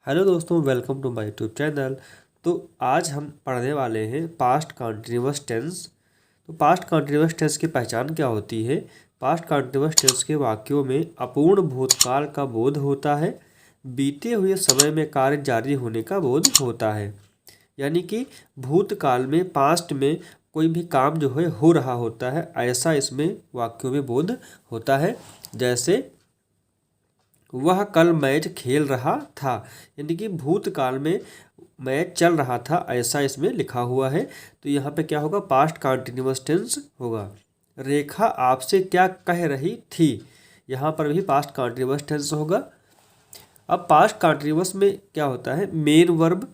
Hello दोस्तों, welcome to my YouTube channel. तो आज हम पढ़ने वाले हैं पास्ट कंटिन्यूअस टेंस। तो पास्ट कंटिन्यूअस टेंस की पहचान क्या होती है। पास्ट कंटिन्यूअस टेंस के वाक्यों में अपूर्ण भूतकाल का बोध होता है, बीते हुए समय में कार्य जारी होने का बोध होता है। यानी कि भूतकाल में, पास्ट में कोई भी काम जो है हो रहा होता है, ऐसा इसमें वाक्यों में बोध होता है। जैसे वह कल मैच खेल रहा था, यानी कि भूतकाल में मैच चल रहा था, ऐसा इसमें लिखा हुआ है। तो यहाँ पे क्या होगा, पास्ट कंटिन्यूअस टेंस होगा। रेखा आपसे क्या कह रही थी, यहाँ पर भी पास्ट कंटिन्यूअस टेंस होगा। अब पास्ट कंटिन्यूअस में क्या होता है, main verb.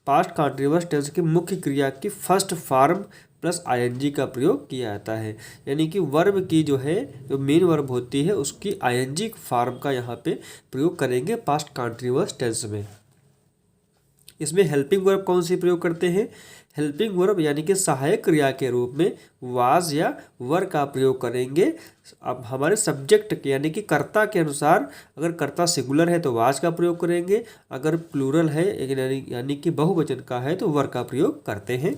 Past continuous tense की मुख्य क्रिया की फर्स्ट फॉर्म प्लस आईएनजी का प्रयोग किया जाता है। यानी कि वर्ब की जो है, जो मेन वर्ब होती है, उसकी आईएनजी फॉर्म का यहाँ पे प्रयोग करेंगे पास्ट कंटिन्यूअस टेंस में। इसमें हेल्पिंग वर्ब कौन सी प्रयोग करते हैं, हेल्पिंग वर्ब यानी कि सहायक क्रिया के रूप में वाज या वर का प्रयोग करेंगे। अब हमारे सब्जेक्ट के यानी कि कर्ता के अनुसार, अगर कर्ता सिंगुलर है तो वाज का प्रयोग करेंगे, अगर प्लूरल है यानी कि बहुवचन का है तो वर का प्रयोग करते हैं।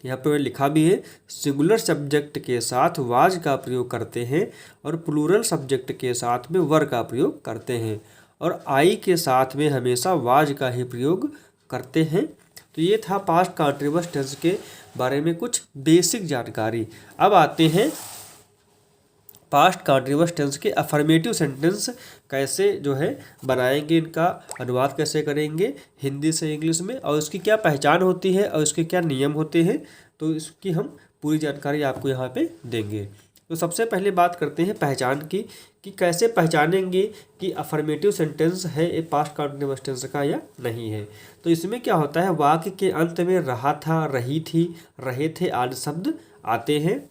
यहाँ पे लिखा भी है, सिंगुलर सब्जेक्ट के साथ वाज का प्रयोग करते हैं और प्लूरल सब्जेक्ट के साथ में वर का प्रयोग करते हैं, और आई के साथ में हमेशा वाज का ही प्रयोग करते हैं। तो ये था पास्ट कंटिन्यूअस टेंस के बारे में कुछ बेसिक जानकारी। अब आते हैं पास्ट कंटिन्यूअस टेंस के अफर्मेटिव सेंटेंस कैसे जो है बनाएंगे, इनका अनुवाद कैसे करेंगे हिंदी से इंग्लिश में, और इसकी क्या पहचान होती है और इसके क्या नियम होते हैं, तो इसकी हम पूरी जानकारी आपको यहाँ पे देंगे। तो सबसे पहले बात करते हैं पहचान की, कि कैसे पहचानेंगे कि अफर्मेटिव सेंटेंस है ये पास्ट कंटिन्यूअस टेंस का या नहीं है। तो इसमें क्या होता है, वाक्य के अंत में रहा था, रही थी, रहे थे आदि शब्द आते हैं।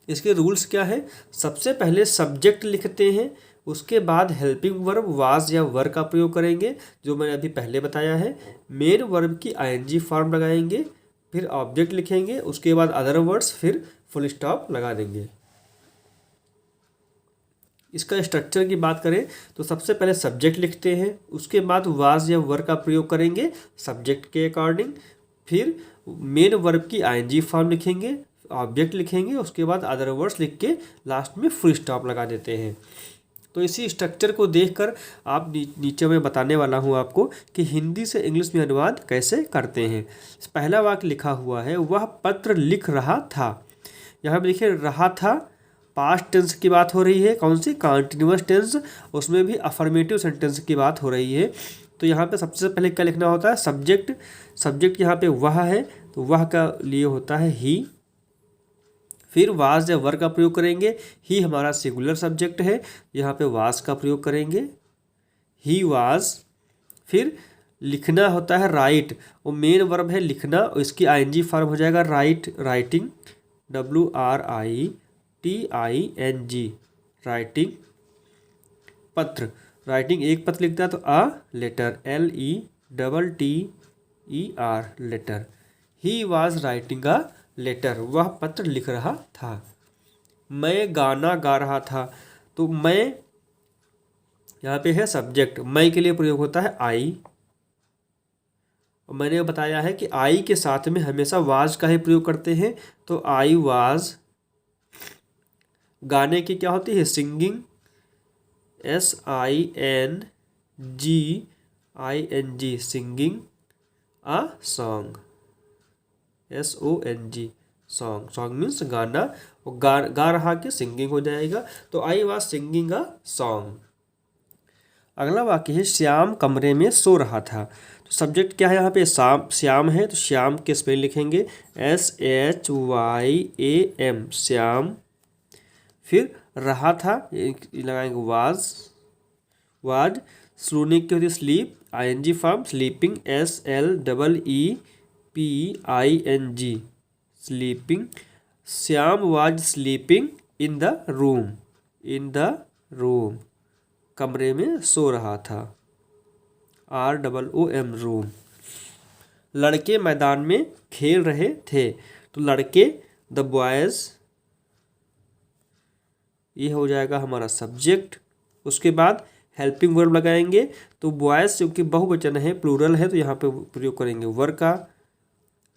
इसके रूल्स क्या है, सबसे पहले सब्जेक्ट लिखते हैं, उसके बाद हेल्पिंग वर्ब वाज या वर का प्रयोग करेंगे, जो मैंने अभी पहले बताया है। मेन वर्ब की आईएनजी फॉर्म लगाएंगे, फिर ऑब्जेक्ट लिखेंगे, उसके बाद अदर वर्ड्स, फिर फुल स्टॉप लगा देंगे। इसका स्ट्रक्चर की बात करें तो सबसे पहले सब्जेक्ट लिखते हैं, उसके बाद वाज या वर का प्रयोग करेंगे सब्जेक्ट के अकॉर्डिंग, फिर मेन वर्ब की आईएनजी फॉर्म लिखेंगे, ऑब्जेक्ट लिखेंगे, उसके बाद अदर वर्ड्स लिख के लास्ट में फुल स्टॉप लगा देते हैं। तो इसी स्ट्रक्चर को देखकर आप नीचे मैं बताने वाला हूँ आपको कि हिंदी से इंग्लिश में अनुवाद कैसे करते हैं। पहला वाक्य लिखा हुआ है, वह पत्र लिख रहा था। यहाँ पे देखिए रहा था, पास्ट टेंस की बात हो रही है, कौन सी, कंटिन्यूअस टेंस, उसमें भी अफर्मेटिव सेंटेंस की बात हो रही है। तो यहाँ पे सबसे पहले क्या लिखना होता है, सब्जेक्ट। सब्जेक्ट यहाँ पे वह है, तो वह का लिए होता है ही, फिर वाज या वर का प्रयोग करेंगे। ही हमारा सिंगुलर सब्जेक्ट है, यहाँ पे वाज का प्रयोग करेंगे, ही वाज। फिर लिखना होता है राइट, वो मेन वर्ब है लिखना, और इसकी आईएनजी फॉर्म हो जाएगा राइट, राइटिंग, WRITING, राइटिंग। पत्र, राइटिंग एक पत्र लिखता है तो a letter, LETTER, letter. He was writing a letter, वह पत्र लिख रहा था। मैं गाना गा रहा था, तो मैं यहाँ पे है सब्जेक्ट, मैं के लिए प्रयोग होता है आई। मैंने बताया है कि आई के साथ में हमेशा वाज का ही प्रयोग करते हैं, तो आई वाज। गाने की क्या होती है, singing, SINGING, singing a song, SONG, song. Song means गाना, और गा रहा के सिंगिंग हो जाएगा, तो I was singing a song. अगला वाक्य है, श्याम कमरे में सो रहा था। तो सब्जेक्ट क्या है यहाँ पे, श्याम है, तो श्याम के स्पेल लिखेंगे SHYAM, श्याम। फिर रहा था लगाएंगे वाज, वाज। सोने की होती है sleep, I N G form, sleeping, SLEEPING, sleeping. Shyam was sleeping in the room, in the room, कमरे में सो रहा था, ROOM, रूम। लड़के मैदान में खेल रहे थे, तो लड़के द बॉयज़, ये हो जाएगा हमारा सब्जेक्ट। उसके बाद हेल्पिंग वर्ब लगाएंगे तो बॉयज़ क्योंकि बहुवचन है, प्लूरल है, तो यहाँ पे प्रयोग करेंगे वर का।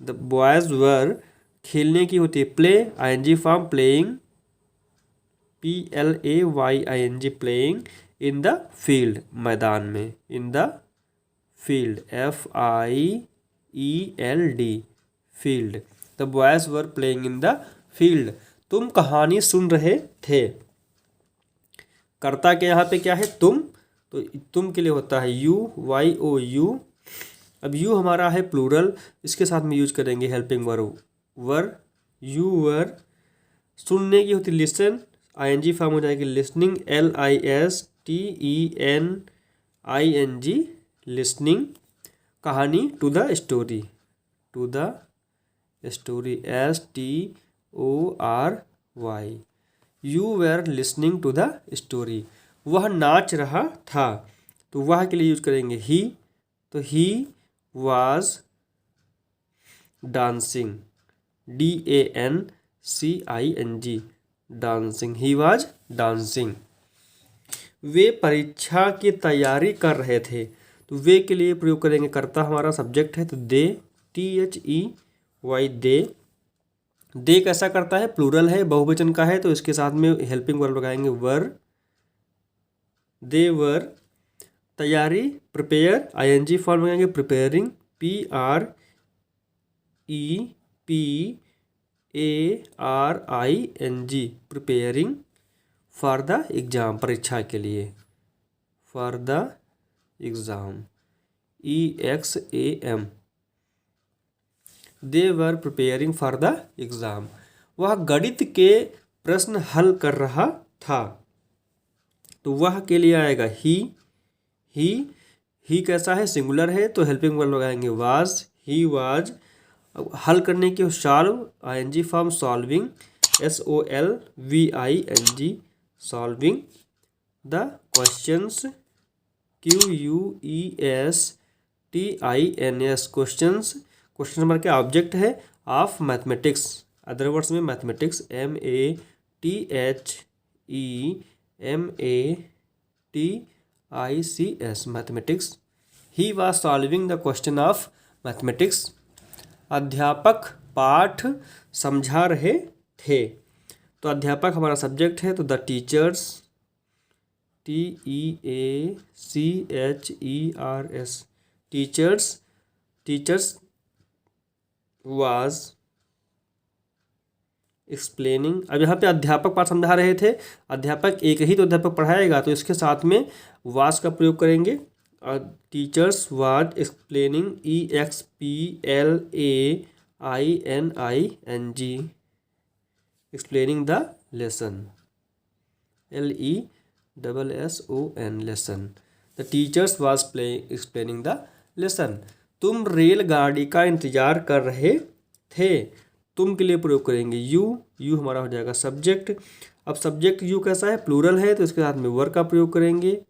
द बॉयज़ वर, खेलने की होती है play, I N G form playing, PLAYING playing, in the field, मैदान में, in the field, FIELD field. The boys were playing in the field. तुम कहानी सुन रहे थे। कर्ता के यहाँ पे क्या है, तुम, तो तुम के लिए होता है YOU। अब यू हमारा है प्लूरल, इसके साथ में यूज करेंगे helping verb were, you were. सुनने की होती लिसन, ING फॉर्म हो जाएगी लिसनिंग, LISTENING लिसनिंग। कहानी to the story, to the story, STORY। You where listening to the story. वह नाच रहा था, तो वह के लिए यूज करेंगे ही, तो he was dancing, DANCING dancing, he was dancing. वे परीक्षा की तैयारी कर रहे थे, तो वे के लिए प्रयोग करेंगे कर्ता हमारा सब्जेक्ट है, तो दे, THEY दे। दे कैसा करता है, प्लूरल है, बहुवचन का है, तो इसके साथ में हेल्पिंग वर्ब लगाएंगे वर, दे वर। तैयारी प्रिपेयर, ING फॉर्म लगाएंगे preparing, PREPARING preparing, for the exam, परीक्षा के लिए, for the exam, EXAM। They were preparing for the exam. वह गणित के प्रश्न हल कर रहा था, तो वह के लिए आएगा ही कैसा है, सिंगुलर है, तो हेल्पिंग वर्ब लगाएंगे वाज, ही वाज। हल करने की solve, ING form solving, SOLVING solving. The questions, QUESTINS questions. Question number के ऑब्जेक्ट है ऑफ मैथमेटिक्स, अदर वर्ड्स में mathematics, MATHEMATICS mathematics. He was solving the question of mathematics. अध्यापक पाठ समझा रहे थे, तो अध्यापक हमारा सब्जेक्ट है, तो the teachers, TEACHERS teachers was explaining. अब यहाँ पे अध्यापक पाठ समझा रहे थे, अध्यापक एक ही तो अध्यापक पढ़ाएगा, तो इसके साथ में वाज का प्रयोग करेंगे। Teachers was explaining, EXPLAINING explaining the lesson, LESSON lesson. The teachers was explaining the lesson. तुम रेलगाड़ी का इंतजार कर रहे थे, तुम के लिए प्रयोग करेंगे यू हमारा हो जाएगा सब्जेक्ट। अब सब्जेक्ट यू कैसा है, प्लूरल है, तो इसके साथ में वर का प्रयोग करेंगे।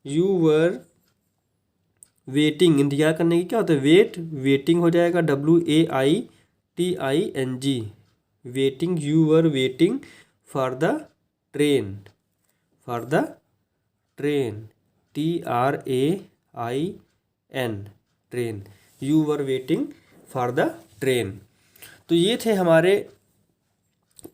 यू वर वेटिंग, इंतजार करने की क्या होता है, वेटिंग हो जाएगा, WAITING waiting. You were waiting for the train, TRAIN train. You were waiting for the train. तो ये थे हमारे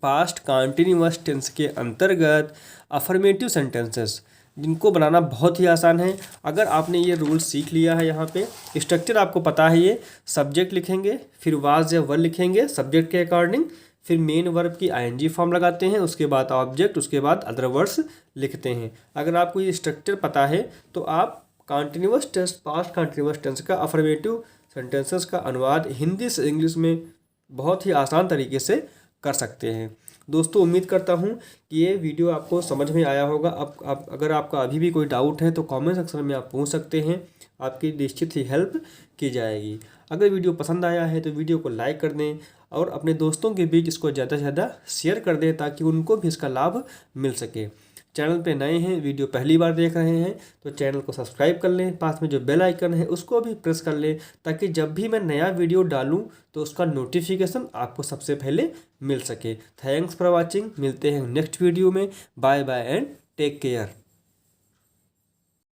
पास्ट कॉन्टिन्यूअस टेंस के अंतर्गत अफर्मेटिव सेंटेंसेस, जिनको बनाना बहुत ही आसान है। अगर आपने ये रूल सीख लिया है, यहाँ पे स्ट्रक्चर आपको पता है, ये सब्जेक्ट लिखेंगे, फिर वाज या वर लिखेंगे सब्जेक्ट के अकॉर्डिंग, फिर मेन वर्ब की ING फॉर्म लगाते हैं, उसके बाद ऑब्जेक्ट, उसके बाद अदर वर्ड्स लिखते हैं। अगर आपको ये स्ट्रक्चर पता है तो आप continuous tense, past continuous tense का अफर्मेटिव सेंटेंसेस का अनुवाद हिंदी से इंग्लिश में बहुत ही आसान तरीके से कर सकते हैं। दोस्तों, उम्मीद करता हूं कि ये वीडियो आपको समझ में आया होगा। अब अगर आपका अभी भी कोई डाउट है तो कमेंट सेक्शन में आप पूछ सकते हैं, आपकी निश्चित ही हेल्प की जाएगी। अगर वीडियो पसंद आया है तो वीडियो को लाइक कर दें और अपने दोस्तों के बीच इसको ज़्यादा से ज़्यादा शेयर कर दें, ताकि उनको भी इसका लाभ मिल सके। चैनल पे नए हैं, वीडियो पहली बार देख रहे हैं, तो चैनल को सब्सक्राइब कर लें, पास में जो बेल आइकन है उसको भी प्रेस कर लें, ताकि जब भी मैं नया वीडियो डालूं तो उसका नोटिफिकेशन आपको सबसे पहले मिल सके। थैंक्स फॉर वॉचिंग, मिलते हैं नेक्स्ट वीडियो में। Bye bye and take care.